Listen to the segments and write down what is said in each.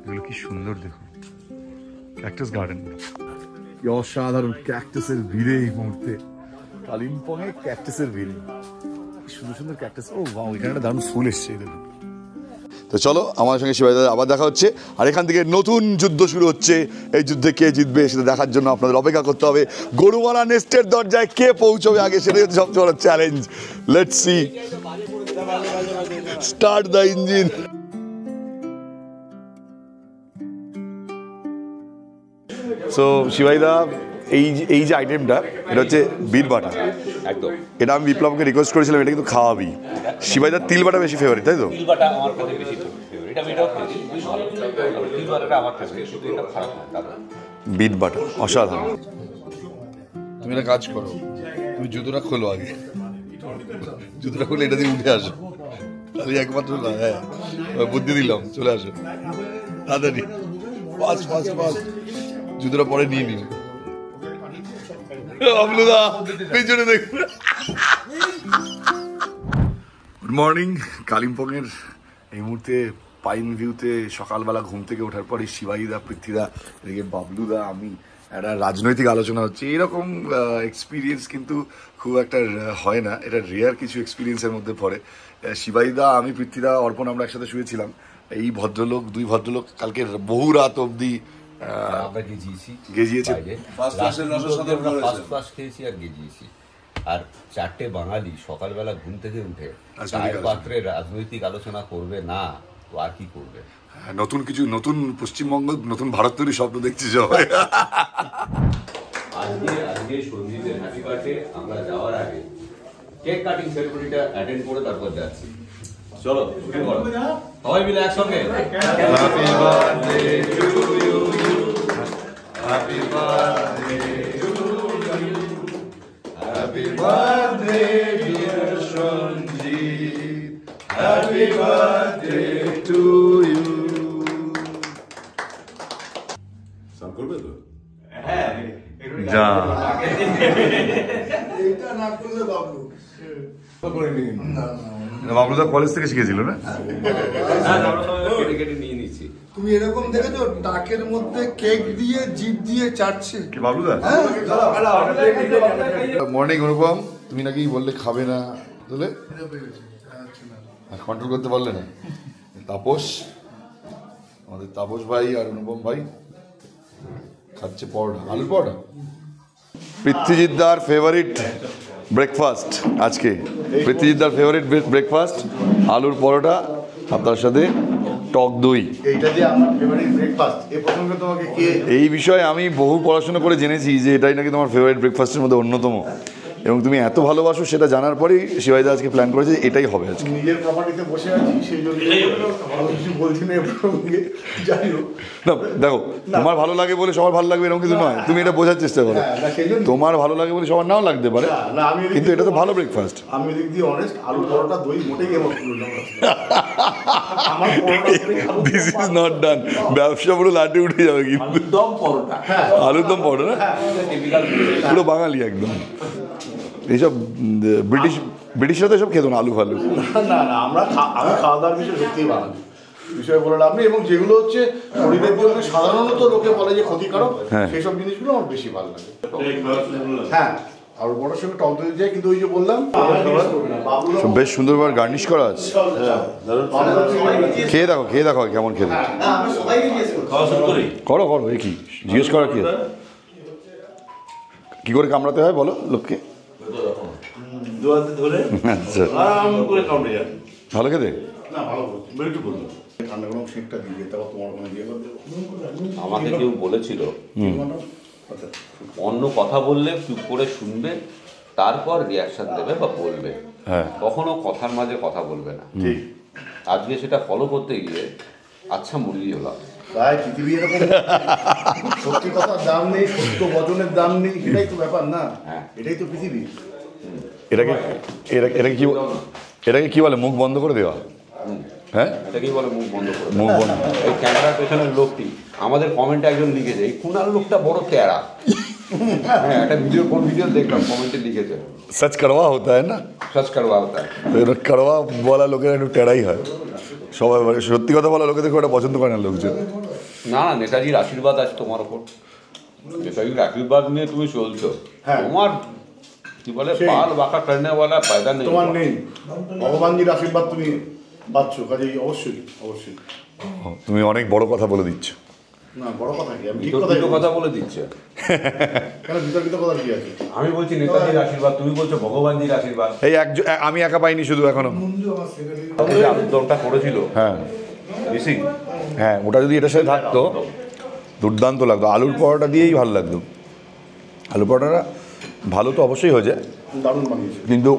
এগুলো কি সুন্দর দেখুন, ক্যাকটাস গার্ডেন। কি অসাধারণ ক্যাকটাসের ভিড়ে এই মুহূর্তে কালিম্পং এ ক্যাকটাসের ভিড়ে, সুন্দর সুন্দর ক্যাকটাস। ও বাহ, এখানে একটা দারুণ ফুল এসছে দেখুন। তো চলো আমার সঙ্গে শিবাইদার আবার দেখা হচ্ছে, আর এখান থেকে নতুন যুদ্ধ শুরু হচ্ছে। এই যুদ্ধে কে জিতবে সেটা দেখার জন্য আপনাদের অপেক্ষা করতে হবে। গরুমারা নেস্টের দরজায় কে পৌঁছবে আগে, সেটাই হচ্ছে সবচেয়ে বড় challenge. Let's see, start the engine. So শিবাইদা, এই যে আইটেমটা, এটা হচ্ছে বীর বাটা। একদম, এটা আমি বিপ্লবকে রিকোয়েস্ট করেছিলাম, এটা কিন্তু খাওয়াবি। শিবাইদার তিল বাটা বেশি ফেভারিট, তাই তো? তিল বাটা আমার কাছে বেশি ফেভারিট। আমি এটাও খেয়েছি, খুবই ভালো। তিল বাটাটা আমার ফেভারিট, কিন্তু এটা খারাপ না দাদা। বীর বাটা অসাধারণ। তুমি একটা কাজ করো, তুমি জুতোটা খোলো আগে, জুতোটা খুলে এটা দিয়ে উঠে আসো। তাহলে একমাত্র না, হ্যাঁ বুদ্ধি দিলাম, চলে আসো তাড়াতাড়ি, ফাস্ট ফাস্ট ফাস্ট। জুতোটা পরে নিয়ে নিও। পেছনে দেখুন। Good morning. কালিম্পংয়ের এই মুহূর্তে পাইন ভিউতে সকালবেলা ঘুম থেকে ওঠার পরে শিবাইদা, পৃথ্বীদা, এদিকে বাবলুদা, আমি, একটা রাজনৈতিক আলোচনা হচ্ছে। এরকম এক্সপিরিয়েন্স কিন্তু খুব একটা হয় না, এটা রেয়ার কিছু এক্সপিরিয়েন্সের মধ্যে পড়ে। শিবাইদা, আমি, পৃথ্বীদা, অর্পণ আমরা একসাথে শুয়েছিলাম। এই ভদ্রলোক, দুই ভদ্রলোক কালকে বহু রাত অবধি গেজিয়েছে। আর চারটে বাঙালি সকালবেলা ঘুম থেকে উঠে চায়ের পাত্রে রাজনৈতিক আলোচনা করবে না, তো আর কি করবে? নতুন কিছু, নতুন পশ্চিমবঙ্গ, নতুন ভারত তৈরি স্বপ্ন দেখছি সবাই। আজকে সঞ্জীবের হ্যাপি বার্থডে, আমরা যাওয়ার আগে কেক কাটিং সেরেমনিটা অ্যাটেন্ড করে তারপর যাচ্ছি। চলো শুরু করো সবাই মিলে একসঙ্গে। Happy birthday to you, happy birthday to you, happy birthday dear Sanjib, happy birthday to you. Sound করবে তো? হ্যাঁ, যা এটা না করলে বাবলু বাবলুদা কলেজ থেকে শিখেছিল না? তুমি এরকম দেখেছো টাকের মধ্যে কেক দিয়ে জিভ দিয়ে চাটছে কি বাবলুদা? মর্নিং অনুপম, তুমি নাকি বললে খাবে না, বুঝলে কন্ট্রোল করতে পারলে না। তাপস, আমাদের তাপস ভাই আর অনুপম ভাই খাচ্ছে পরোটা, আলুর পরোটা। পৃথ্বীজিৎদার ফেভারিট ব্রেকফাস্ট আজকে, পৃথ্বীজিৎদার ফেভারিট ব্রেকফাস্ট আলুর পরোটা আর তার সাথে টক দই। এই বিষয়ে আমি বহু পড়াশোনা করে জেনেছি যে এটাই নাকি তোমার ফেভারিট ব্রেকফাস্টের মধ্যে অন্যতম, এবং তুমি এত ভালোবাসো সেটা জানার পরেই শিবাইদা আজকে প্ল্যান করেছে এটাই হবে আজকে। নিজের প্রপার্টিতে বসে আছি সেই জন্য কিছু বলছি না। যাই হোক না, দেখো তোমার ভালো লাগে বলে সবার ভালো লাগবে এরকম কিছু নয়, তুমি এটা বোঝার চেষ্টা করো। তোমার ভালো লাগে বলে সবার নাও লাগতে পারে, কিন্তু এটা তো ভালো ব্রেকফাস্ট। আমি এদিক দিয়ে অনেস্ট, আলু পরোটা দই মোটেই দিস ইজ নট ডান। ব্যবসা পুরো লাটে উঠে যাবে কিন্তু। আলুর দম পরোটা না, পুরো বাঙালি একদম। এইসব ব্রিটিশরা তো এসব খেত না আলু ফালু। না না, আমি খাওয়া দাওয়ার বিষয়ে সত্যিই বাঙালি, বিষয়ে বলে লাভ নেই। এবং যেগুলো হচ্ছে শরীরের জন্য সাধারণত লোকে বলে যে ক্ষতিকারক, সেই সব জিনিসগুলো আমার বেশি ভালো লাগে। হ্যাঁ, আর বড়োর সঙ্গে টক দই যায়, কিন্তু ওই যে বললাম বেশ সুন্দরভাবে গার্নিশ করা আছে। খেয়ে দেখো, খেয়ে দেখো কেমন খেতে। করো করো, এ কি জিজ্ঞেস করা কি, কি করে কামড়াতে হয় বলো লোককে। আচ্ছা, ভালো খেতে। আমাকে কেউ বলেছিল অন্য কথা বললে চুপ করে শুনবে, তারপর রিয়াকশন দেবে বা বলবে, কখনো কথার মাঝে কথা বলবে না। আজকে সেটা ফলো করতে গিয়ে আচ্ছা মুরগি হলাম। পৃথিবী এরকম, সত্যি কথার দাম নেই, সত্য বচনের দাম নেই, এটাই তো ব্যাপার না? এটাই তো পৃথিবী। এটাকে কি বলে, মুখ বন্ধ করে দেওয়া। হ্যাঁ, এটাকেই বলে মুখ বন্ধ করে। মুখ বন্ধ। এই ক্যামেরার পেছনের লোকটি আমাদের কমেন্টে একজন লিখেছে, এই কুনাল লোকটা বড় তেরা। হ্যাঁ, একটা ভিডিও, কোন ভিডিও দেখলাম, কমেন্টে লিখেছে सच कड़वा होता है ना, सच कड़वा होता है। कड़वा वाला लोग टेढ़ा ही है। সবাই মানে সত্যি কথা বলা লোকে দেখো এটা পছন্দ করে না লোকজন। না না, নেতাজির আশীর্বাদ আছে তোমার ওপর। নেতাজির আশীর্বাদ নিয়ে তুমি চলছো। তোমার কি বলে পাল বাঁকা করনেওয়ালা পায়দা নেই, তোমার নেই। ভগবানজির আশীর্বাদ তুমি পাচ্ছ, কাজেই অবশ্যই অবশ্যই। তুমি অনেক বড় কথা বলে দিচ্ছ। না বড় কথা কি, আমি ঠিক বিতর্কিত কথা বলে দিচ্ছে। কেন বিতর্কিত কথা কি আছে? আমি বলছি নেতাজির আশীর্বাদ, তুমি বলছো ভগবানজির আশীর্বাদ। এই আমি একা পাইনি শুধু এখনো। আলুর দমটা করেছিল হ্যাঁ ঋষি, হ্যাঁ ওটা যদি এটার সাথে থাকতো দুর্দান্ত লাগতো। আলুর পরোটা দিয়েই ভালো লাগতো। আলু পরোটাটা ভালো তো অবশ্যই হয়েছে, দারুণ বানিয়েছে, কিন্তু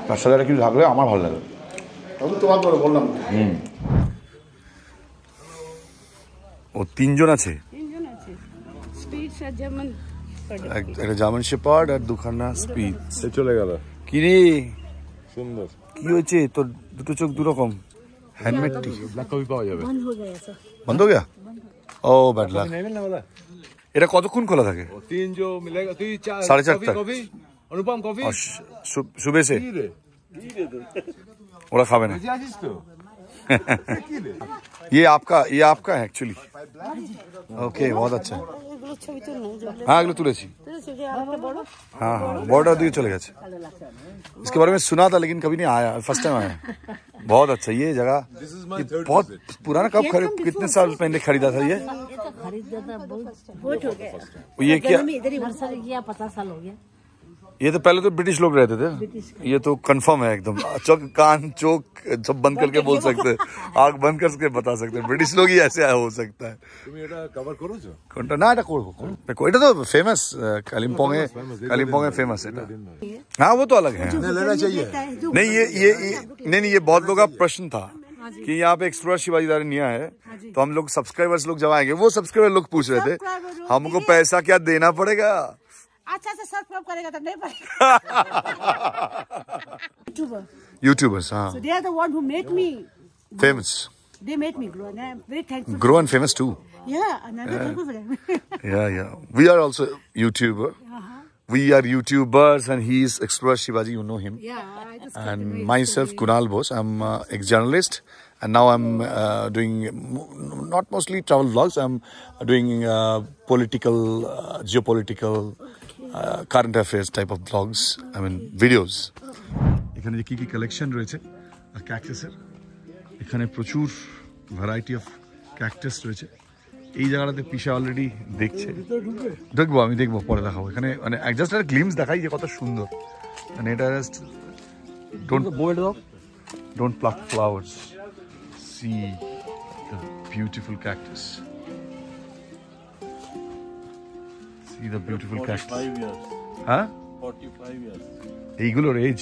তার সাথে কিছু থাকলে আমার ভালো লাগে। আমি তোমার পরে বললাম। ও তিনজন আছে, একটা জার্মান শেপার্ড আর দুখানা স্পিচ। চলে গেল। কি রে সুন্দর। কি হয়েছে তোর? দুটো চোখ দুরকম। হ্যান্ডমেড টি ব্ল্যাক কফি পাওয়া যাবে। বন্ধ হয়ে গেল? ও ব্যাড লাক। এটা কতক্ষণ খোলা থাকে? 3 जो मिलेगा 4:30 तक। अनुपम कॉफी सुबह से ওরা খাবে না। ये आपका है एक्चुअली। ओके बहुत अच्छा। हाँ এগুলো তুলেছি। हाँ हाँ बॉर्डर दिए चले गए। इसके बारे में सुना था लेकिन कभी नहीं आया, फर्स्ट टाइम आया। बहुत अच्छा ये जगह। बहुत पुराना, कब कितने साल पहले खरीदा था ये? ये क्या? 50 साल हो गया। ये तो पहले तो ब्रिटिश लोग रहते थे। ये तो कंफर्म है एकदम। कान चोक सब बंद करके बोल सकते हैं, आंख बंद करके बता सकते हैं ब्रिटिश लोग ही ऐसे हो सकता है। তুমি এটা কভার করেছো? কোনটা? না এটা করবো। এটা তো ফেমাস कालिम्पोंग में फेमस है। हाँ वो तो अलग है। लेना चाहिए। नहीं ये बहुत लोगों का प्रश्न था कि यहाँ पे एक्सप्लोरर शिवाजी निया है, तो हम लोग सब्सक्राइबर्स लोग जब आएंगे, वो सब्सक्राइबर लोग पूछ रहे थे हमको पैसा क्या देना पड़ेगा? अच्छा से सब्सक्राइब करेगा तो नहीं पड़ेगा। YouTubers, हाँ। So they are the one who made me Famous. They made me grow, and I'm very thankful. Grow and famous too. Yeah, and I'm very thankful for them. Yeah. We are also YouTuber. We are YouTubers, and he is Explorer Shivaji. You know him. Yeah, I just And myself, Kunal Bose. I'm ex-journalist, and now I'm doing not mostly travel vlogs. I'm doing political, geopolitical, current affairs type of vlogs. I mean videos. এখানে যে কি collection রয়েছে ক্যাকটাসের, এখানে প্রচুর variety of cactus রয়েছে। এই জায়গাটাতে পিসা অলরেডি দেখছে। দেখবো, আমি দেখবো, পরে দেখাবো। এখানে মানে জাস্ট একটা গ্লিমস দেখাই যে কত সুন্দর। মানে এটা just don't pluck flowers. See the beautiful cactus. See the beautiful cactus. 45 years. হ্যাঁ 45 years. এইগুলোর এজ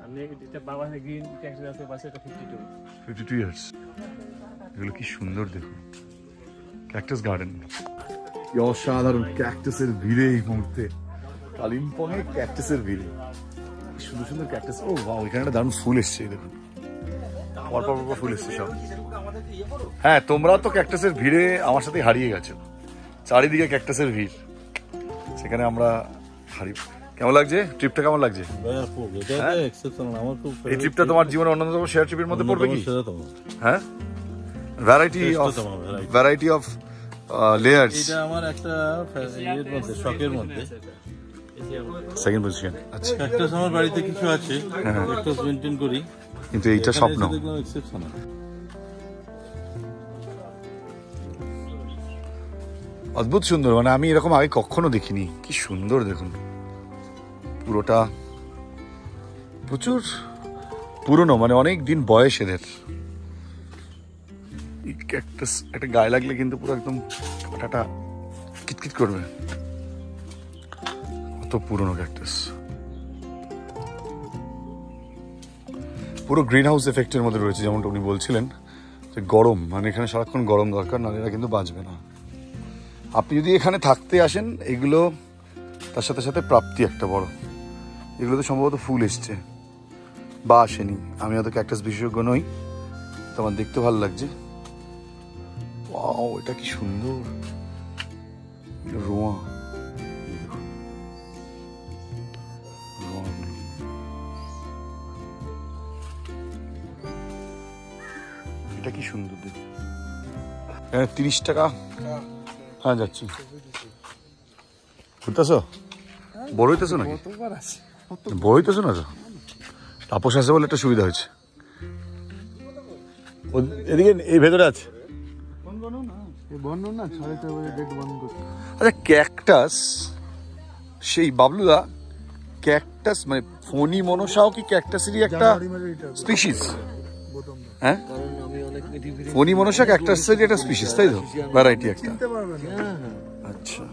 আমি এটা বাবা গ্রিন ট্যাক্সি আছে পাশে এটা 52 ইয়ার্স। এগুলো কি সুন্দর দেখুন, ক্যাকটাস গার্ডেন। অসাধারণ ক্যাকটাসের ভিড়ে এই মুহূর্তে কালিম্পংয়ে ক্যাকটাসের ভিড়ে সুন্দর সুন্দর ক্যাকটাস। ও বাহ, এখানে একটা দারুণ ফুল এসছে দেখুন, পরপর ফুল এসছে সব। হ্যাঁ তোমরা তো ক্যাকটাসের ভিড়ে আমার সাথে হারিয়ে গেছো, চারিদিকে ক্যাকটাসের ভিড়, সেখানে আমরা হারিয়ে। কেমন লাগছে ট্রিপটা? কেমন লাগছে এই ট্রিপটা? তোমার জীবনের অন্যতম শেয়ার ট্রিপের মধ্যে পড়বে কি? হ্যাঁ, ভ্যারাইটি অফ লেয়ার্স। এটা আমার একটা এর মধ্যে শখের মধ্যে সেকেন্ড পজিশন। আচ্ছা, ক্যাকটাস আমার বাড়িতে কিছু আছে, ক্যাকটাস মেইনটেইন করি, কিন্তু এইটা স্বপ্ন। দেখলাম এক্সেপশনাল, অদ্ভুত সুন্দর। মানে আমি এরকম আগে কখনো দেখিনি। কি সুন্দর দেখুন, পুরোটা প্রচুর পুরনো, মানে অনেক দিন বয়স এদের। ক্যাকটাস একটা গায়ে লাগলে কিন্তু পুরো একদম কাঁটাটা কিতকিত করবে, কত পুরনো ক্যাকটাস। পুরো গ্রিন হাউস এফেক্টের মধ্যে রয়েছে, যেমনটা উনি বলছিলেন যে গরম, মানে এখানে সারাক্ষণ গরম দরকার, নাহলে এরা কিন্তু বাঁচবে না। আপনি যদি এখানে থাকতে আসেন, এগুলো তার সাথে সাথে প্রাপ্তি একটা বড়। এগুলো তো সম্ভবত ফুল এসছে বা আসেনি, আমি হয়তো ক্যাকটাস বিশেষজ্ঞ নই, তো আমার দেখতে ভালো লাগছে। ওয়াও, এটা কি সুন্দর রোয়া, এটা কি সুন্দর দেখুন, 30 টাকা। হ্যাঁ যাচ্ছি। ঘুরতেছো? বড় হইতেছো নাকি? বড় হইতেছো না তো? তাপস আছে বলে একটা সুবিধা হয়েছে। এদিকে এই ভেতরে আছে। আচ্ছা ক্যাকটাস, সেই বাবলুদা ক্যাকটাস মানে ফণি মনসাও কি ক্যাকটাসেরই একটা স্পিসিস? হ্যাঁ, ফণি মনসা ক্যাকটাসেরই একটা স্পিসিস, তাই তো? ভ্যারাইটি একটা। আচ্ছা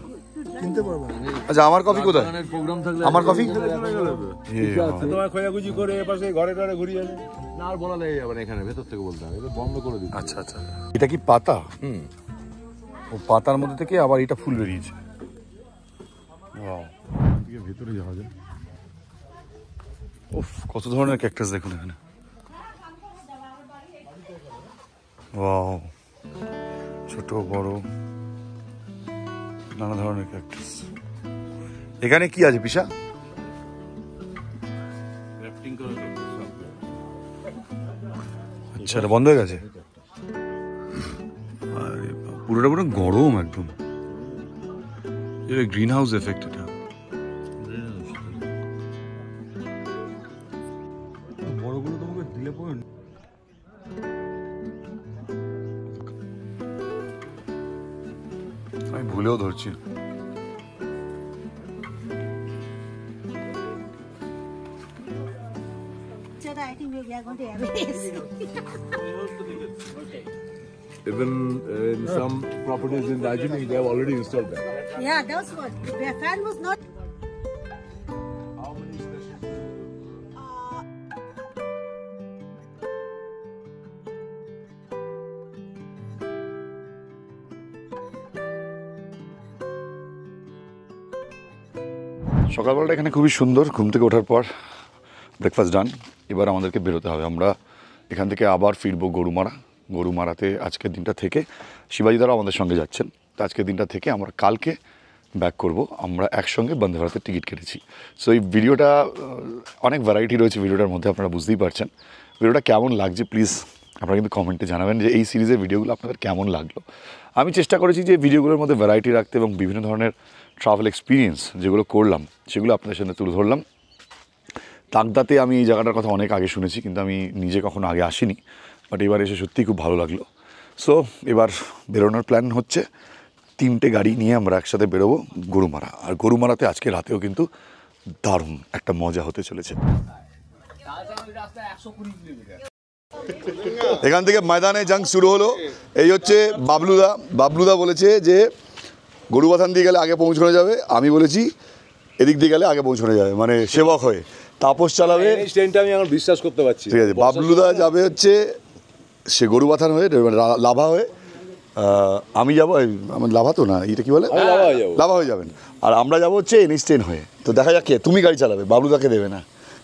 আচ্ছা, আমার কফি কোথায়? আমার কফি তোমার খোঁজাখুঁজি করে এপাশে ঘরে ঘরে ঘুরিয়ে আসে না, আর বলা লেগে যাবে না, এখানে ভেতর থেকে বলতে হবে, বন্ধ করে দিই। আচ্ছা আচ্ছা, এটা কি পাতা? ও পাতার মধ্যে থেকে আবার এটা ফুল বেরিয়েছে। ভেতরে যাওয়া যায়। উফ, কত ধরনের ক্যাকটাস দেখুন এখানে। ওয়াও, ছোট বড় নানা ধরনের ক্যাকটাস। এখানে কি আছে পিসা? আচ্ছা, এটা বন্ধ হয়ে গেছে। পুরোটা পুরো গরম একদম। গ্রিন হাউস এফেক্ট এটা। বড়গুলো তোমাকে দিলে পড়ে আমি ভুলেও ধরছি। I think we are going to have this. Even in some properties in Darjeeling, they have already installed that. Yeah, that's what. The fan was not. How many stations? সকালবেলাটা এখানে খুবই সুন্দর। ঘুম থেকে ওঠার পর ব্রেকফাস্ট ডান। এবার আমাদেরকে বেরোতে হবে। আমরা এখান থেকে আবার ফিরবো গরুমারা। গরুমারাতে আজকের দিনটা থেকে শিবাজিদারাও আমাদের সঙ্গে যাচ্ছেন। তো আজকের দিনটা থেকে আমরা কালকে ব্যাক করব। আমরা একসঙ্গে বন্দে ভারতের টিকিট কেটেছি। সো এই ভিডিওটা অনেক ভ্যারাইটি রয়েছে ভিডিওটার মধ্যে, আপনারা বুঝতেই পারছেন। ভিডিওটা কেমন লাগছে প্লিজ আপনারা কিন্তু কমেন্টে জানাবেন যে এই সিরিজের ভিডিওগুলো আপনাদের কেমন লাগলো। আমি চেষ্টা করেছি যে ভিডিওগুলোর মধ্যে ভ্যারাইটি রাখতে এবং বিভিন্ন ধরনের ট্রাভেল এক্সপিরিয়েন্স যেগুলো করলাম সেগুলো আপনাদের সামনে তুলে ধরলাম। তাকদাতে আমি এই জায়গাটার কথা অনেক আগে শুনেছি, কিন্তু আমি নিজে কখনো আগে আসিনি, বাট এবার এসে সত্যিই খুব ভালো লাগলো। সো এবার বেরোনোর প্ল্যান হচ্ছে 3টে গাড়ি নিয়ে আমরা একসাথে বেরোবো গরুমারা। আর গরুমারাতে আজকে রাতেও কিন্তু দারুণ একটা মজা হতে চলেছে। এখান থেকে ময়দানে জাং শুরু হলো। এই হচ্ছে বাবলুদা। বাবলুদা বলেছে যে গরুবাথান দিয়ে গেলে আগে পৌঁছানো যাবে, আমি বলেছি এদিক দিয়ে গেলে আগে পৌঁছানো যাবে, মানে সেবক হয়ে। তাপস চালাবে, ট্রেনটা আমি এখন বিশ্বাস করতে পারছি। ঠিক আছে, বাবলুদা যাবে হচ্ছে সে গরুবাথান হয়ে লাভা হয়ে, আমি যাবো আমার লাভা তো না, এটা কি বলে লাভা হয়ে যাবেন, আর আমরা যাবো হচ্ছে NH10 হয়ে। তো দেখা যাক কে, তুমি গাড়ি চালাবে, বাবলুদাকে দেবে না,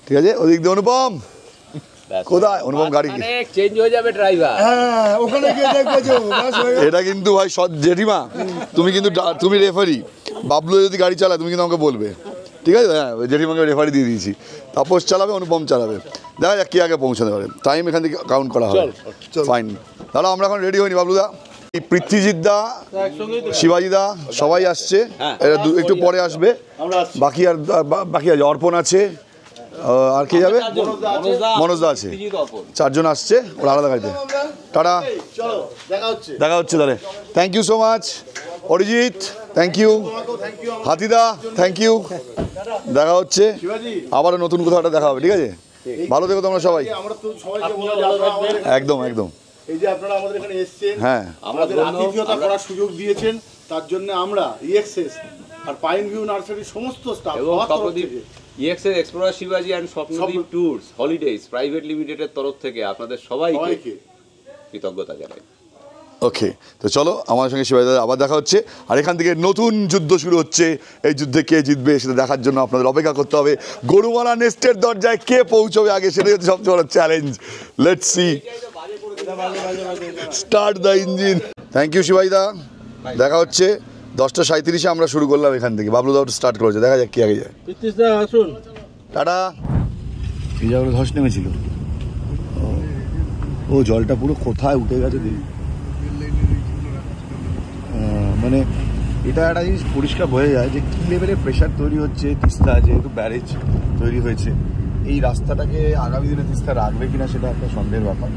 ঠিক আছে? ওদিক দিয়ে অনুপম কোথায়? অনুপম গাড়ি চেঞ্জ হয়ে যাবে ড্রাইভার। হ্যাঁ, ওখানে গিয়ে দেখবে যে এটা কিন্তু ভাই জেঠিমা, তুমি কিন্তু তুমি রেফারি। বাবলু যদি গাড়ি চালায় তুমি কিন্তু আমাকে বলবে, ঠিক আছে? হ্যাঁ, জেঠিমাকে রেফারি দিয়ে দিয়েছি। তাপস চালাবে, অনুপম চালাবে, দেখা যাক কে আগে পৌঁছাতে পারে। টাইম এখান থেকে কাউন্ট করা হবে। ফাইন, তাহলে আমরা এখন রেডি হইনি বাবলুদা। এই পৃথ্বীজিৎদা, শিবাজিদা সবাই আসছে, একটু পরে আসবে। বাকি আর অর্পণ আছে, আর কে যাবে? মনোজদা আছে, 4 জন আসছে, ওরা আলাদা গাড়িতে। টাটা, দেখা হচ্ছে তাহলে। Thank you so much Arijit, thank you হাতিদা, থ্যাংক ইউ। দেখা হচ্ছে আবারও নতুন কোথাও একটা দেখা হবে, ঠিক আছে? ভালো থেকো তোমরা সবাই। একদম একদম। এই যে আপনারা আমাদের এখানে এসেছেন, হ্যাঁ, আমাদের আতিথেয়তা করার সুযোগ দিয়েছেন, তার জন্য আমরা EXS আর পাইন ভিউ নার্সারির সমস্ত স্টাফ এবং EXS এক্সপ্লোরার শিবাজি and Swapnadwip tours holidays private লিমিটেডের তরফ থেকে আপনাদের সবাইকে কৃতজ্ঞতা জানাই। ওকে, তো চলো আমার সঙ্গে শিবাজি দাদা আবার দেখা হচ্ছে। আর এখান থেকে নতুন যুদ্ধ শুরু হচ্ছে। এই যুদ্ধে কে জিতবে সেটা দেখার জন্য আপনাদের অপেক্ষা করতে হবে। গরুমারা নেস্টের দরজায় কে পৌঁছবে আগে, সেটাই হচ্ছে সবচেয়ে বড় challenge. Let's see, start the engine. Thank you শিবাজি দা, দেখা হচ্ছে 10:37 আমরা শুরু করলাম এখান থেকে। বাবলু দাও স্টার্ট করেছে, দেখা যাক কি আগে যায়। টাটা। এই জায়গাটা ধস নেমেছিল। ও জলটা পুরো কোথায় উঠে গেছে দেখি। মানে এটা একটা জিনিস পরিষ্কার বোঝা যায় যে কী লেভেলের প্রেশার তৈরি হচ্ছে তিস্তা, যেহেতু ব্যারেজ তৈরি হয়েছে। এই রাস্তাটাকে আগামী দিনে তিস্তা রাখবে কিনা সেটা একটা সন্দেহের ব্যাপার,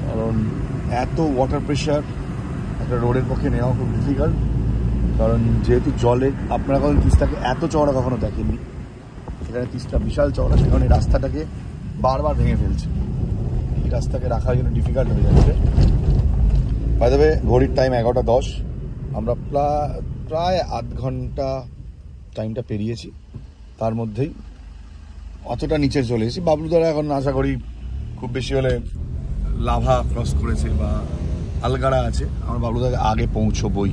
কারণ এত ওয়াটার প্রেশার একটা রোডের পক্ষে নেওয়া খুব ডিফিকাল্ট। কারণ যেহেতু জলে, আপনারা কখন তিস্তাকে এত চওড়া কখনো দেখেননি, সেখানে তিস্তা বিশাল চওড়া, সেখানে এই রাস্তাটাকে বারবার ভেঙে ফেলছে। এই রাস্তাকে রাখার জন্য ডিফিকাল্ট হয়ে যাচ্ছে। বাই দ্য ওয়ে, ঘড়ির টাইম 11:10, আমরা প্রায় আধ ঘন্টা টাইমটা পেরিয়েছি। তার মধ্যেই অতটা নিচে চলে এসেছি। বাবলুদারা এখন আশা করি খুব বেশি হলে লাভা ক্রস করেছে বা আলগাড়া আছে। আমার বাবলুদাকে আগে পৌঁছবই।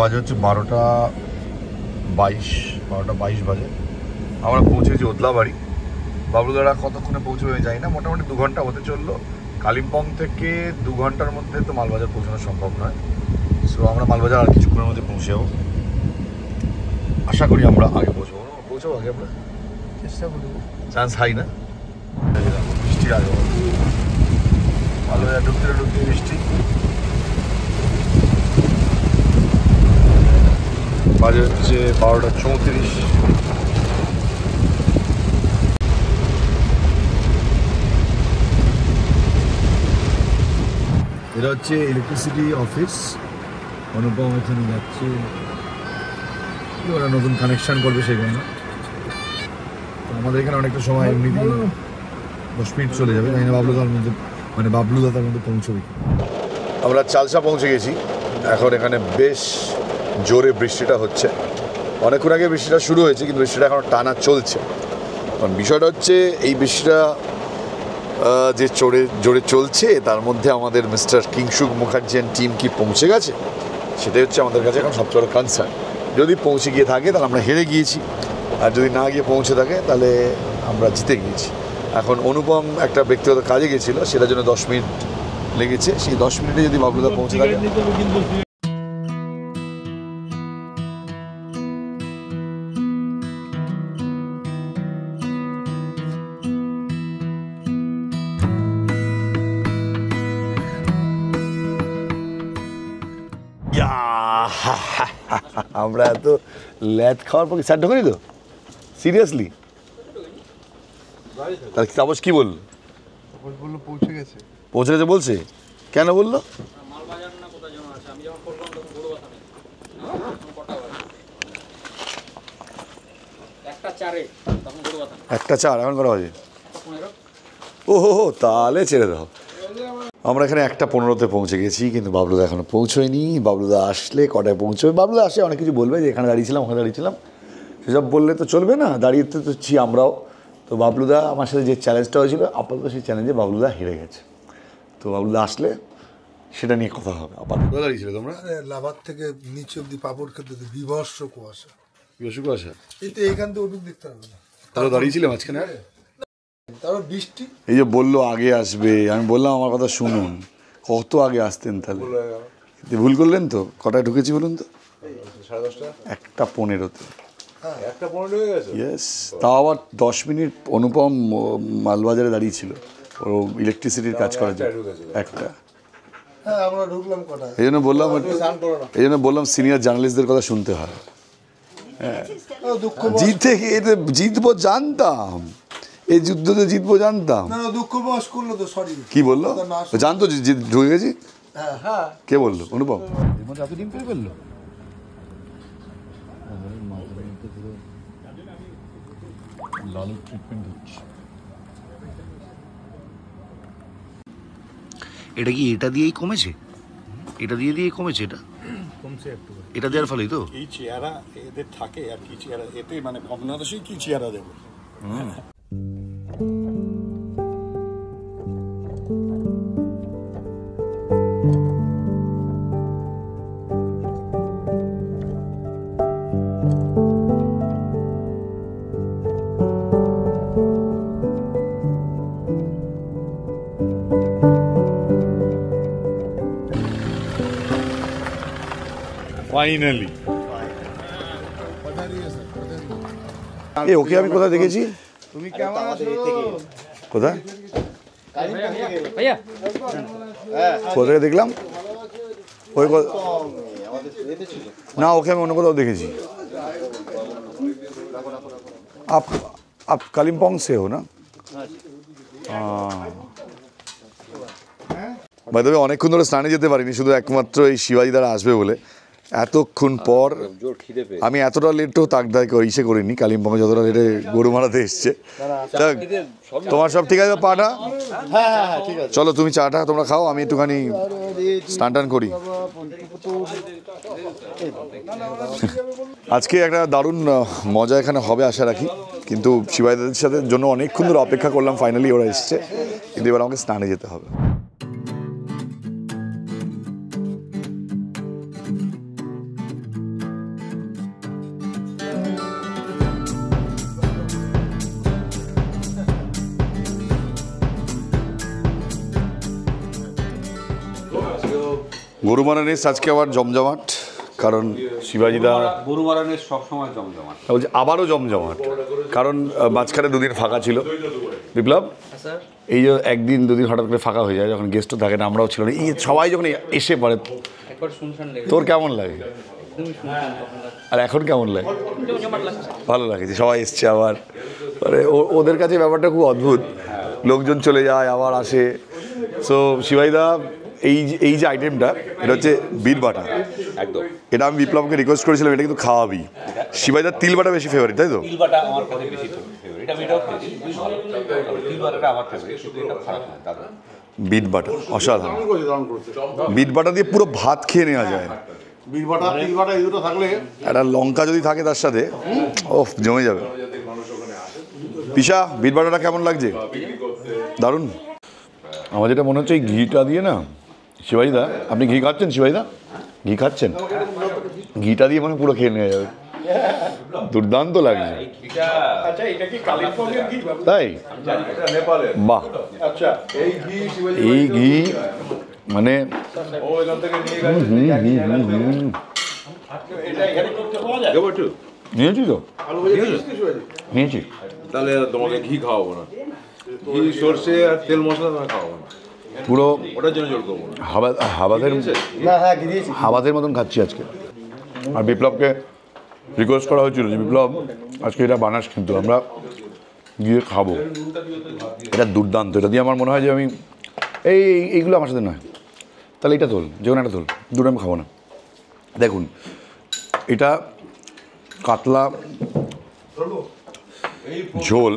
বাজে হচ্ছে 12:22 বাজে। আমরা পৌঁছেছি ওদলাবাড়ি। বাবলুদারা কতক্ষণে পৌঁছবে আমি জানি না, মোটামুটি 2 ঘন্টা হতে চললো। কালিম্পং থেকে 2 ঘন্টার মধ্যে তো মালবাজার পৌঁছানো সম্ভব নয়। সো আমরা মালবাজার আর কিছুক্ষণের মধ্যে পৌঁছে যাবো। আশা করি আমরা আগে পৌঁছাবো আগে আমরা চেষ্টা করি, চান্স হাই না। বৃষ্টির আগে মালবাজার ঢুকতে বৃষ্টি। বাজে হচ্ছে 12:34। এটা হচ্ছে ইলেকট্রিসিটি অফিস। অনুপম এখানে যাচ্ছে, ওরা নতুন কানেকশন করবে সেখানে। তো আমাদের এখানে অনেকটা সময় এমনিতেই 10 মিনিট চলে যাবে, জানি না বাবলুদার মধ্যে, মানে বাবলুদার মধ্যে পৌঁছবে। আমরা চালসা পৌঁছে গেছি। এখন এখানে বেশ জোরে বৃষ্টিটা হচ্ছে। অনেকক্ষণ আগে বৃষ্টিটা শুরু হয়েছে, কিন্তু বৃষ্টিটা এখন টানা চলছে। কারণ বিষয়টা হচ্ছে এই বৃষ্টিটা যে জোরে চলছে, তার মধ্যে আমাদের mister Kingshuk Mukherjee and team কি পৌঁছে গেছে, সেটাই হচ্ছে আমাদের কাছে এখন সবচেয়ে বড় কনসার্ন। যদি পৌঁছে গিয়ে থাকে তাহলে আমরা হেরে গিয়েছি, আর যদি না গিয়ে পৌঁছে থাকে তাহলে আমরা জিতে গিয়েছি। এখন অনুপম একটা ব্যক্তিগত কাজে গেছিলো, সেটার জন্য 10 মিনিট লেগেছে। সেই 10 মিনিটে যদি বাবলুদা পৌঁছে থাকে, আমরা এত ল্যাদ খাওয়ার পর স্যার ঢোকেনি তো, সিরিয়াসলি। তাহলে তাপস কি বললো? পৌঁছে গেছে বলছে। কেন বললো? 1:04 এখন করা বাজে? ও হো, তাহলে ছেড়ে দাও। আমরা এখানে 1:15-তে পৌঁছে গেছি, কিন্তু বাবলুদা এখনো পৌঁছয়নি। বাবলুদা আসলে কটায় পৌঁছবে? বাবলুদা আসে অনেক কিছু বলবে যে এখানে দাঁড়িয়েছিলাম, ওখানে দাঁড়িয়েছিলাম, সেসব বললে তো চলবে না। দাঁড়িয়েতে তো ছি আমরাও। তো বাবলুদা আমার সাথে যে চ্যালেঞ্জটা হয়েছিল, আপাতত সেই চ্যালেঞ্জে বাবলুদা হেরে গেছে। তো বাবলুদা আসলে সেটা নিয়ে কথা হবে। আপাতত দাঁড়িয়েছিল তোমরা? লাভার থেকে নিচে অব্দি পাপড় খেতে বিভৎস কুয়াশা। কুয়াশা কিন্তু এখান থেকে ওটুক দেখতে হবে না। তারা দাঁড়িয়েছিলে মাঝখানে? তারপর বৃষ্টি। এই যে বললো আগে আসবে, আমি বললাম আমার কথা শুনুন, কত আগে আসতেন তাহলে? ভুল করলেন তো। কটায় ঢুকেছি বলুন তো? 1:15-তে। ইয়েস, তাও আবার 10 মিনিট অনুপম মালবাজারে দাঁড়িয়েছিল, ও ইলেকট্রিসিটির কাজ করার জন্য। এই জন্য বললাম সিনিয়র জার্নালিস্টদের কথা শুনতে হয়। জিতবো জানতাম, এই যুদ্ধতে জিতবো জানতাম। কি বললো? জানতো ঢুকে গেছি। কে বললো? অনুপম। এত ডিম পেরে ফেললো। লালু ট্রিটমেন্ট হচ্ছে। এটা কি এটা দিয়েই কমেছে? এটা দিয়ে কমেছে? এটা কমছে একটু। এটা দেওয়ার ফলেই তো এই চেহারা এদের থাকে আর কি চেহারা এতে মানে ভগ্নাদশী কি চেহারা দেবো। ফাইনালি এ ওকে আমি কোথায় দেখেছি? তুমি কেমন আছো? কোথায় কোথায় দেখলাম? ওই না, ওকে আমি অন্য কোথাও দেখেছি। आप कालिम्पोंग से हो ना? বাই দ্য ওয়ে অনেকক্ষণ ধরে স্নানে যেতে পারিনি, শুধু একমাত্র এই শিবাজি দ্বারা আসবে বলে। এতক্ষণ পর আমি এতটা লেটও তাক দায় ইসে করিনি। কালিম্পংয়ে যতটা লেটে গরু মারাতে এসছে। তোমার সব ঠিক আছে? পাটা চলো, তুমি চাটা তোমরা খাও, আমি একটুখানি স্নান টান করি। আজকে একটা দারুণ মজা এখানে হবে আশা রাখি, কিন্তু শিবাজিদের সাথে জন্য অনেকক্ষণ ধরে অপেক্ষা করলাম, ফাইনালি ওরা এসছে, কিন্তু এবার আমাকে স্নানে যেতে হবে। গরু মারানের আজকে আবার জমজমাট, কারণ শিবাজিদা গরু মারানের সবসময় জমজমাট। বলছি আবারও জমজমাট, কারণ মাঝখানে দুদিন ফাঁকা ছিল। বিপ্লব, এই যে একদিন দুদিন হঠাৎ করে ফাঁকা হয়ে যায়, যখন গেস্টও থাকে না, আমরাও ছিল না, এই সবাই যখন এসে পড়ে, তোর কেমন লাগে? আর এখন কেমন লাগে? ভালো লাগছে, সবাই এসছে আবার, মানে ওদের কাছে ব্যাপারটা খুব অদ্ভুত, লোকজন চলে যায় আবার আসে। সো শিবাজিদা এই যে আইটেমটা, এটা হচ্ছে বিট বাটা। একদম, এটা আমি বিপ্লবকে রিকোয়েস্ট করেছিলাম, এটা কিন্তু খাওয়াবি। শিবাজিদার তিল বাটা বেশি ফেভারিট, তাই তো? তিল বাটা আমার কাছে বেশি ফেভারিট, আমি এটাও খেয়েছি, ভালো। তিল বাটাটা আমার ফেভারিট, কিন্তু এটা খারাপ না দাদা। বিট বাটা অসাধারণ, বিট বাটা দিয়ে পুরো ভাত খেয়ে নেওয়া যায়। বিট বাটা তিল বাটা এই দুটো থাকলে, একটা লঙ্কা যদি থাকে তার সাথে, ওফ জমে যাবে। পিসা, বিট বাটাটা কেমন লাগছে? দারুণ। আমার যেটা মনে হচ্ছে এই ঘিটা দিয়ে না, শিবাজিদা আপনি ঘি খাচ্ছেন? শিবাজিদা ঘি খাচ্ছেন? ঘিটা দিয়ে মানে পুরো খেয়ে নেওয়া যাবে, দুর্দান্ত লাগছে। তাই? বাহ, এই ঘি মানে নিয়েছি তো, নিয়েছি। তাহলে তোমাকে ঘি খাওয়াবো না, ঘি সর্ষে আর তেল মশলা তোমাকে খাওয়াবো না, পুরো ওটার জন্য জোর করবো না। হাবাদের মতন খাচ্ছি আজকে। আর বিপ্লবকে রিকোয়েস্ট করা হয়েছিল যে বিপ্লব আজকে এটা বানাস, কিন্তু আমরা গিয়ে খাবো, এটা দুর্দান্ত। এটা দিয়ে আমার মনে হয় যে আমি এইগুলো আমার সাথে নয়, তাহলে এটা তোল, যে কোনো একটা তোল, দুটো আমি খাবো না। দেখুন, এটা কাতলা ঝোল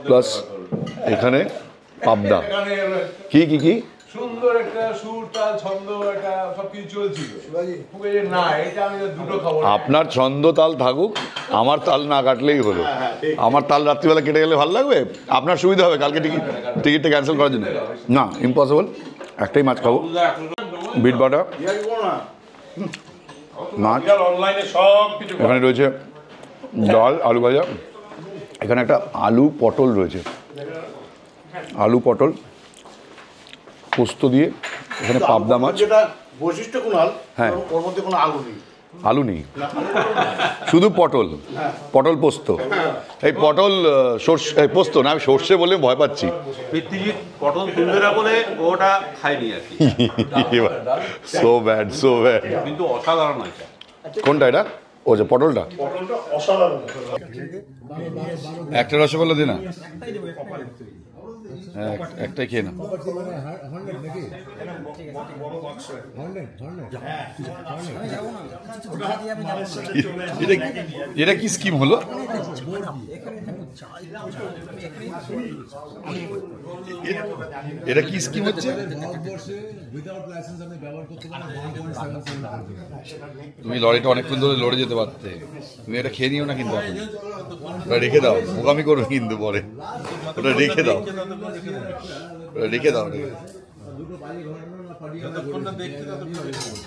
প্লাস এখানে পাবদা, কি কি কি সুন্দর একটা সুর তাল ছন্দ, একটা সবকিছু চলছিল। না, এটা আমি দুটো খাবো। আপনার ছন্দ তাল থাকুক, আমার তাল না কাটলেই হলো। আমার তাল রাত্রিবেলা কেটে গেলে ভালো লাগবে, আপনার সুবিধা হবে কালকে টিকিটটা ক্যান্সেল করার জন্য। না, ইম্পসিবল, একটাই মাছ খাবো, বিট বাটা মাছ। এখানে রয়েছে ডাল, আলু ভাজা, এখানে একটা আলু পটল রয়েছে, আলু পটল পোস্ত দিয়ে, এখানে পাবদা মাছ। যেটা বৈশিষ্ট্য কুণাল, হ্যাঁ, ওর মধ্যে কোনো আলু নেই, আলু নেই, শুধু পটল, পটল পোস্ত। এই পটল সর্ষে পোস্ত না, আমি সর্ষে বলে ভয় পাচ্ছি। পৃথিবীর পটল তুলবে না বলে ওটা খাইনি আর কি। So bad, so bad. কিন্তু অসাধারণ আছে। কোনটা এটা? ও যে পটলটা অসাধারণ। একটা রসগোল্লা দে না। হ্যাঁ একটাই খেয়ে না। এটা কি স্কিম হলো? এটা কি স্কিম হচ্ছে? তুমি লরিটা অনেকক্ষণ ধরে লড়ে যেতে পারতে, তুমি এটা খেয়ে নিও না কিন্তু এখন, ওটা রেখে দাও, বোকামি করবে কিন্তু পরে, ওটা রেখে দাও, রেখে দাও,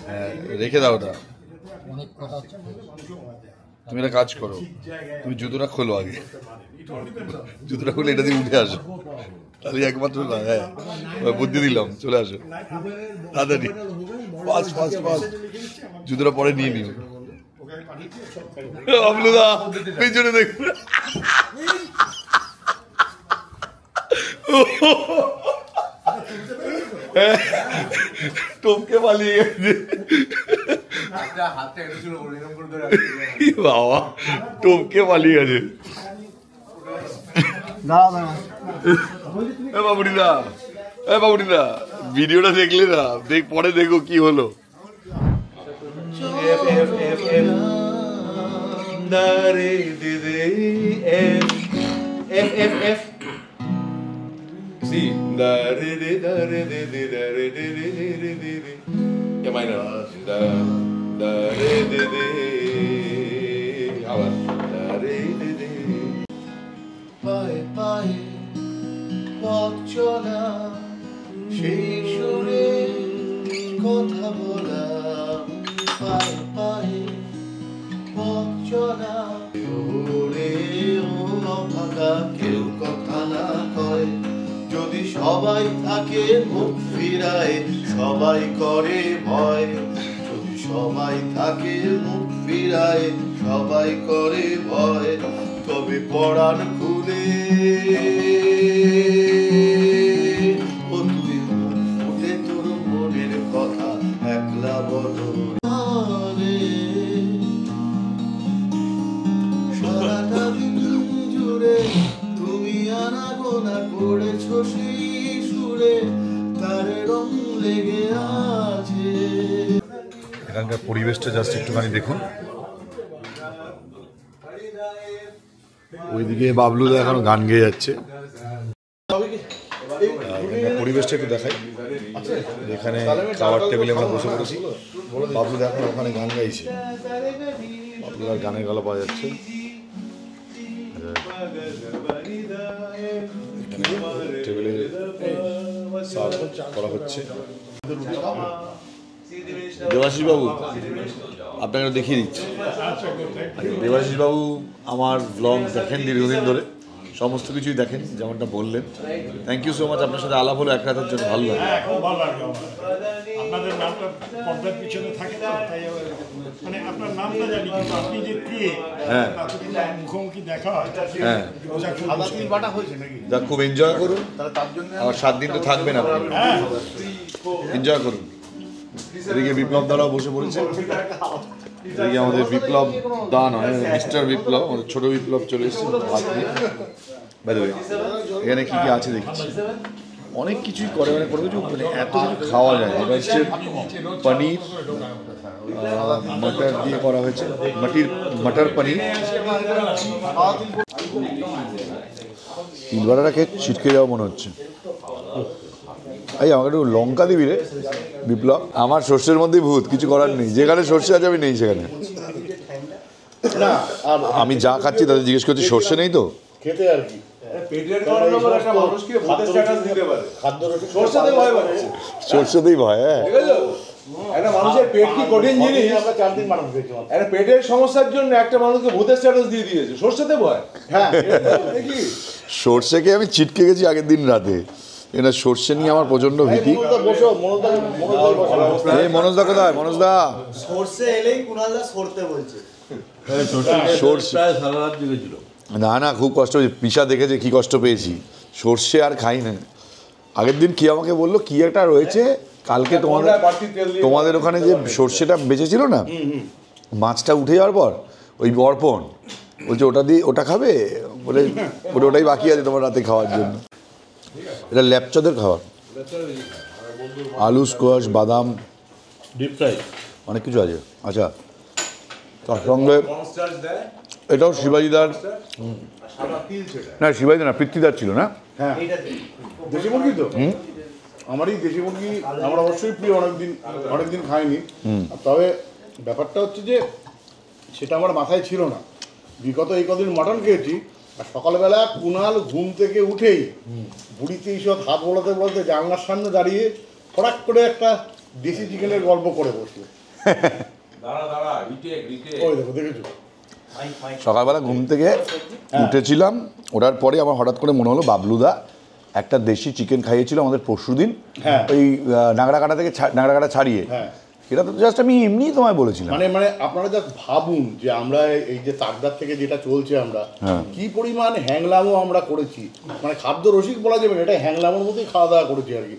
হ্যাঁ রেখে দাও ওটা। তুমি একটা কাজ করো, তুমি জুতোটা খোলো আগে, জুতোটা খুলে এটা দিয়ে উঠে আসো, তাহলে একমাত্র না। হ্যাঁ বুদ্ধি দিলাম, চলে আসো তাড়াতাড়ি, ফাস্ট ফাস্ট ফাস্ট, জুতোটা পরে নিয়ে নিও। বাবলুদা পেছনে দেখুন, টপকে পালিয়ে গেছে বাবা, টপকে পালিয়ে গেছে। বাবুরিদা, বাবুরিদা ভিডিওটা দেখলে না, দেখ পরে দেখো কি হলো। পায়ে পায়ে পথ চলা, সেই সুরে কথা বলা, পায়ে পায়ে পথ চলা, ওরে ও অভাগা কেউ কথা না কয়, যদি সবাই থাকে মুখ ফিরায় সবাই করে ভয়, যদি সবাই থাকে মুখ ফিরায় সবাই করে ভয়, তবে পরাণ খুলে ও তুই উঠে তোর মনের কথা একলা বলো সারাটা দিন জুড়ে তুমি আনাগোনা করেছো সেই সুরে, তার রং লেগে আছে। এখানকার পরিবেশটা জাস্ট একটুখানি দেখুন, ওইদিকে বাবলুদা এখনো গান গেয়ে যাচ্ছে। পরিবেশটা একটু দেখাই, এখানে খাওয়ার টেবিলে আমরা বসে পড়েছি, বাবলুদা এখন ওখানে গান গাইছে, বাবলুদার গানের গলা পাওয়া যাচ্ছে। টেবিলে সার্ভ করা হচ্ছে। দেবাশিস বাবু আপনাকে দেখিয়ে দিচ্ছি, দেবাশিস বাবু আমার ব্লগ দেখেন দীর্ঘদিন ধরে, সমস্ত কিছুই দেখেন যেমনটা বললেন। থ্যাংক ইউ সো মাচ, আপনার সাথে আলাপ হলো এক রাতের জন্য, ভালো লাগে। খুব ভালো লাগে আপনাদের নামটা পর্দার পিছনে থাকে তো, তাই মানে আপনার নামটা জানি, কিন্তু আপনি যে কে মুখোমুখি দেখা হয়, হ্যাঁ যা খুব এনজয় করুন, আর 7 দিন তো থাকবেন আপনি, এনজয় করুন। এদিকে বিপ্লব দারাও বসে পড়েছে, এদিকে আমাদের বিপ্লব দা নয় মিস্টার বিপ্লব, আমাদের ছোট বিপ্লব চলে এসেছে ভাত নিয়ে। বাই দ্য ওয়ে এখানে কি কি আছে দেখছি, অনেক কিছুই করে, মানে কোনো কিছু মানে এত কিছু খাওয়া যায়। এটা হচ্ছে পনির মটর দিয়ে করা হয়েছে, মটর পনির। তিলবাটাটাকে ছিটকে যাওয়া মনে হচ্ছে। এই আমাকে একটু লঙ্কা দিবি রে বিপ্লব, আমার সর্ষের মধ্যেই ভূত, কিছু করার নেই, যেখানে সর্ষে আছে আমি নেই সেখানে। আমি যা খাচ্ছি তাদের জিজ্ঞেস করছি সর্ষে নেই তো খেতে আর কি, সর্ষেতেই ভয়। হ্যাঁ একটা মানুষের পেট কি কঠিন জিনিস, একটা পেটের সমস্যার জন্য একটা মানুষকে ভূতের স্ট্যাটাস দিয়ে দিয়েছে, সর্ষেতে ভয়। হ্যাঁ সর্ষেকে আমি ছিটকে গেছি আগের দিন রাতে, এটা সর্ষে নিয়ে আমার প্রচন্ড ভীতি। মনোজদা কোথায়? মনোজদা সর্ষে এলেই কুণালদা সরতে বলছে। না না খুব কষ্ট হয়েছে, পিসা দেখেছে কি কষ্ট পেয়েছি, সর্ষে আর খাই না। আগের দিন কি আমাকে বললো কি একটা রয়েছে কালকে তোমাদের ওখানে যে সর্ষেটা বেঁচেছিল না, মাছটা উঠে যাওয়ার পর ওই অর্পণ বলছে ওটা দিয়ে ওটা খাবে বলে, ওটাই বাকি আছে তোমার রাতে খাওয়ার জন্য। এটা ল্যাপচাদের খাবার, আলু, স্কোয়াশ, বাদাম, ডিপ ফ্রাই, অনেক কিছু আছে। আচ্ছা, তার সঙ্গে এটাও শিবাজিদার, না শিবাজিদার না, পৃথ্বীদার ছিল না? হ্যাঁ দেশি মুরগি তো, আমারই দেশি মুরগি আমার অবশ্যই প্রিয়, অনেকদিন খাইনি। তবে ব্যাপারটা হচ্ছে যে সেটা আমার মাথায় ছিল না, বিগত এই কদিন মাটন খেয়েছি। আর সকালবেলা কুণাল ঘুম থেকে উঠেই বুড়িতে এইসব হাত বলাতে বলতে জানলার সামনে দাঁড়িয়ে হঠাৎ করে একটা দেশি চিকেনের গল্প করে বসলো। ওই দেখো, দেখেছো? সকালবেলা ঘুম থেকে উঠেছিলাম, ওঠার পরে আমার হঠাৎ করে মনে হলো বাবলুদা একটা দেশি চিকেন খাইয়েছিল আমাদের পরশুদিন, ওই নাগড়াকাটা থেকে, নাগড়াকাটা ছাড়িয়ে। এটা তো জাস্ট আমি এমনি তোমায় বলেছিলাম। মানে আপনারা যা ভাবুন যে আমরা এই যে তাকদার থেকে যেটা চলছে, আমরা কি পরিমাণ হ্যাংলামও আমরা করেছি, মানে খাদ্য রসিক বলা যাবে না, এটা হ্যাংলামোর মতোই খাওয়া দাওয়া করেছি আর কি।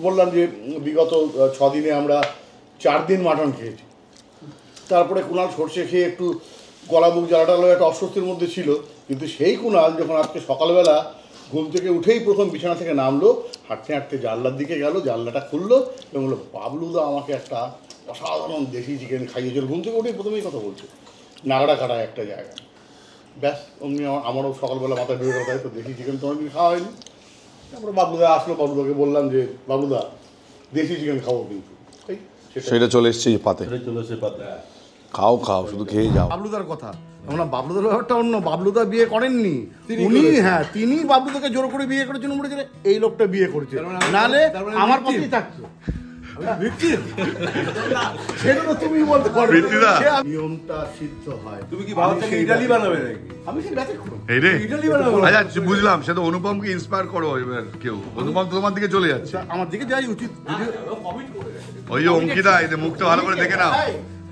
বললাম যে বিগত 6 দিনে আমরা 4 দিন মাটন খেয়েছি। তারপরে কুণাল সর্ষে খেয়ে একটু গলা মুখ জ্বালাটা একটা অস্বস্তির মধ্যে ছিল, কিন্তু সেই কুণাল যখন আজকে সকালবেলা ঘুম থেকে উঠেই প্রথম বিছানা থেকে নামলো, হাঁটতে হাঁটতে জানলার দিকে গেল, জানলাটা খুললো এবং বললো বাবলুদা আমাকে একটা অসাধারণ দেশি চিকেন খাইয়েছিল। ঘুম থেকে উঠেই প্রথমেই কথা বলছে, নাগড়াকাটা একটা জায়গা। ব্যাস অমনি আমারও সকালবেলা মাথায় ঢুকে গেল, তাই তো দেশি চিকেন তো অনেকদিন খাওয়া হয়নি। তারপরে বাবলুদা আসলো, বাবলুদাকে বললাম যে বাবলুদা দেশি চিকেন খাবো, কিন্তু সেটা চলে এসছে পাতে, খাও খাও, শুধু খেয়ে যাও। বাবলুদার কথা আমরা, বাবলুদার ব্যাপারটা অন্য। বাবলুদা বিয়ে করেননি, তিনি বাবলুদাকে জোর করে বিয়ে করেছেন, বলেছেন এই লোকটা বিয়ে করেছে, নালে আমার পাশেই থাকছে। নিয়মটা সিদ্ধ হয়। তুমি কি ভালো থেকে ইটালি বানাবে নাকি? আমি সে ব্যতিক্রম, ইটালি বানাবো। আচ্ছা বুঝলাম, সে তো অনুপমকে ইন্সপায়ার করো এবার কেউ, অনুপম তো তোমার দিকে চলে যাচ্ছে। আমার দিকে যাই উচিত। ওই যে অঙ্কিতা, এই মুখটা ভালো করে দেখে নাও,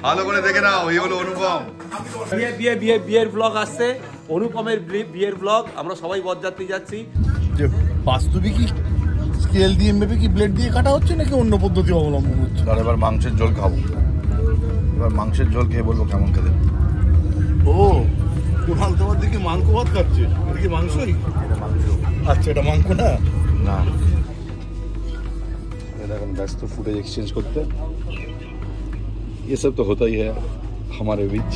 ভালো করে দেখে নাও, এই হলো অনুপম। বিয়ের ব্লগ আসছে, অনুপমের বিয়ের ব্লগ। আমরা সবাই বরযাত্রী যাচ্ছি। যে বাস্তবিক কি স্কেল দিয়ে মেপে কি ব্লেড দিয়ে কাটা হচ্ছে নাকি অন্য পদ্ধতি অবলম্বন হচ্ছে? আর এবার মাংসের ঝোল খাবো, এবার মাংসের ঝোল খেয়ে বলবো কেমন খেতে। ও কুণাল তোমার দিকে মাংস ভাত খাচ্ছে, এটা কি মাংসই? আচ্ছা, এটা মাংস না, না এটা এখন ব্যস্ত ফুটেজ এক্সচেঞ্জ করতে। ये सब तो होता ही है हमारे बीच।